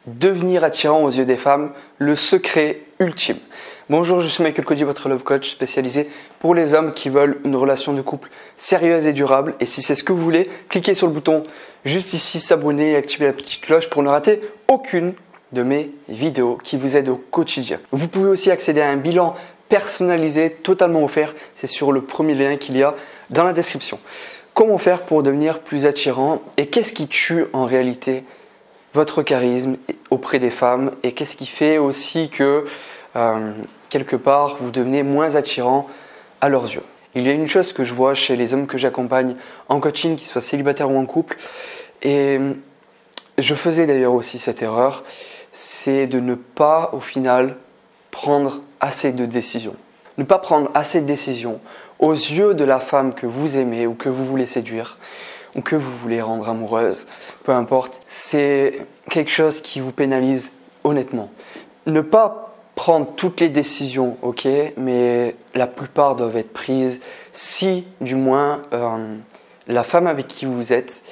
Devenir attirant aux yeux des femmes, le secret ultime. Bonjour, je suis Michael Cody, votre love coach spécialisé pour les hommes qui veulent une relation de couple sérieuse et durable. Et si c'est ce que vous voulez, cliquez sur le bouton juste ici, s'abonner et activer la petite cloche pour ne rater aucune de mes vidéos qui vous aident au quotidien. Vous pouvez aussi accéder à un bilan personnalisé totalement offert. C'est sur le premier lien qu'il y a dans la description. Comment faire pour devenir plus attirant et qu'est-ce qui tue en réalité votre charisme auprès des femmes et qu'est-ce qui fait aussi que quelque part vous devenez moins attirant à leurs yeux. Il y a une chose que je vois chez les hommes que j'accompagne en coaching, qu'ils soient célibataires ou en couple, et je faisais d'ailleurs aussi cette erreur, c'est de ne pas au final prendre assez de décisions. Ne pas prendre assez de décisions aux yeux de la femme que vous aimez ou que vous voulez séduire ou que vous voulez rendre amoureuse, peu importe, c'est quelque chose qui vous pénalise honnêtement. Ne pas prendre toutes les décisions, ok, mais la plupart doivent être prises si, du moins, la femme avec qui vous êtes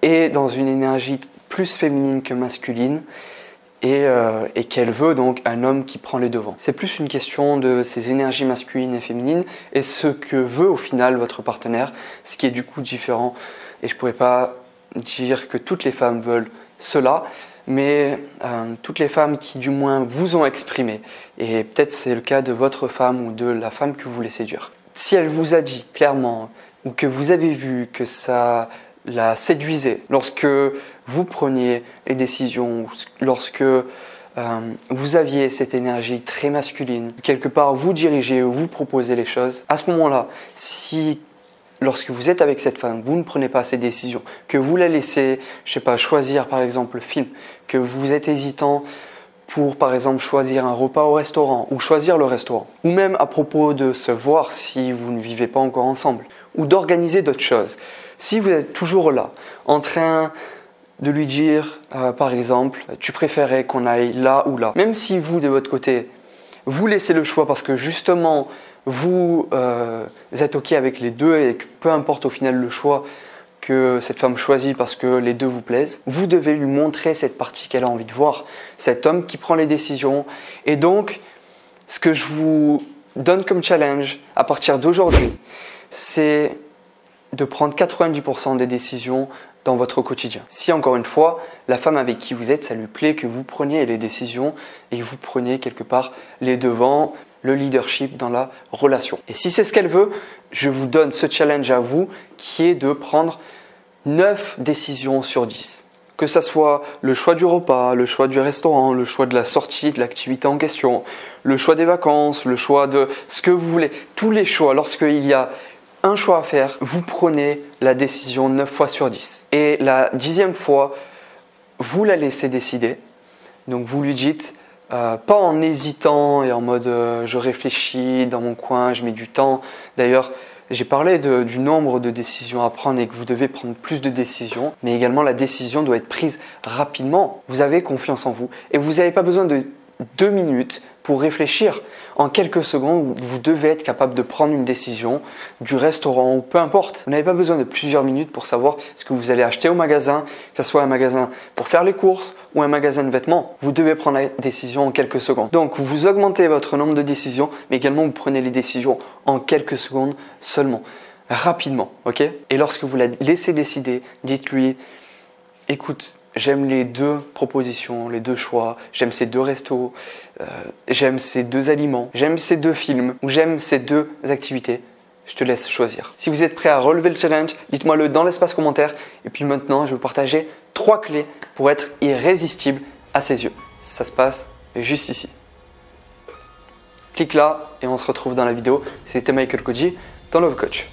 est dans une énergie plus féminine que masculine et qu'elle veut donc un homme qui prend les devants. C'est plus une question de ces énergies masculines et féminines et ce que veut au final votre partenaire, ce qui est du coup différent. Et je ne pourrais pas dire que toutes les femmes veulent cela, mais toutes les femmes qui du moins vous ont exprimé, et peut-être c'est le cas de votre femme ou de la femme que vous voulez séduire. Si elle vous a dit clairement ou que vous avez vu que ça la séduisait lorsque vous preniez les décisions, lorsque vous aviez cette énergie très masculine, quelque part vous dirigez ou vous proposez les choses, à ce moment-là, si lorsque vous êtes avec cette femme, vous ne prenez pas ces décisions, que vous la laissez, je sais pas, choisir par exemple le film, que vous êtes hésitant pour par exemple choisir un repas au restaurant ou choisir le restaurant, ou même à propos de se voir si vous ne vivez pas encore ensemble, ou d'organiser d'autres choses. Si vous êtes toujours là, en train de lui dire par exemple, tu préférais qu'on aille là ou là, même si vous de votre côté, vous laissez le choix parce que justement, vous êtes ok avec les deux et que peu importe au final le choix que cette femme choisit parce que les deux vous plaisent, vous devez lui montrer cette partie qu'elle a envie de voir, cet homme qui prend les décisions. Et donc, ce que je vous donne comme challenge à partir d'aujourd'hui, c'est de prendre 90% des décisions dans votre quotidien. Si encore une fois, la femme avec qui vous êtes, ça lui plaît que vous preniez les décisions et que vous preniez quelque part les devants, le leadership dans la relation. Et si c'est ce qu'elle veut, je vous donne ce challenge à vous qui est de prendre 9 décisions sur 10. Que ça soit le choix du repas, le choix du restaurant, le choix de la sortie, de l'activité en question, le choix des vacances, le choix de ce que vous voulez. Tous les choix, lorsqu'il y a un choix à faire, vous prenez la décision 9 fois sur 10. Et la 10e fois, vous la laissez décider. Donc vous lui dites, pas en hésitant et en mode je réfléchis dans mon coin, je mets du temps. D'ailleurs, j'ai parlé du nombre de décisions à prendre et que vous devez prendre plus de décisions, mais également la décision doit être prise rapidement. Vous avez confiance en vous et vous n'avez pas besoin de 2 minutes pour réfléchir. En quelques secondes, vous devez être capable de prendre une décision du restaurant ou peu importe. Vous n'avez pas besoin de plusieurs minutes pour savoir ce que vous allez acheter au magasin, que ce soit un magasin pour faire les courses ou un magasin de vêtements. Vous devez prendre la décision en quelques secondes. Donc, vous augmentez votre nombre de décisions, mais également vous prenez les décisions en quelques secondes seulement, rapidement, ok? Et lorsque vous la laissez décider, dites-lui, écoute, j'aime les 2 propositions, les 2 choix, j'aime ces 2 restos, j'aime ces 2 aliments, j'aime ces 2 films ou j'aime ces 2 activités. Je te laisse choisir. Si vous êtes prêt à relever le challenge, dites-moi-le dans l'espace commentaire. Et puis maintenant, je vais vous partager 3 clés pour être irrésistible à ses yeux. Ça se passe juste ici. Clique là et on se retrouve dans la vidéo. C'était Michael Cody dans Love Coach.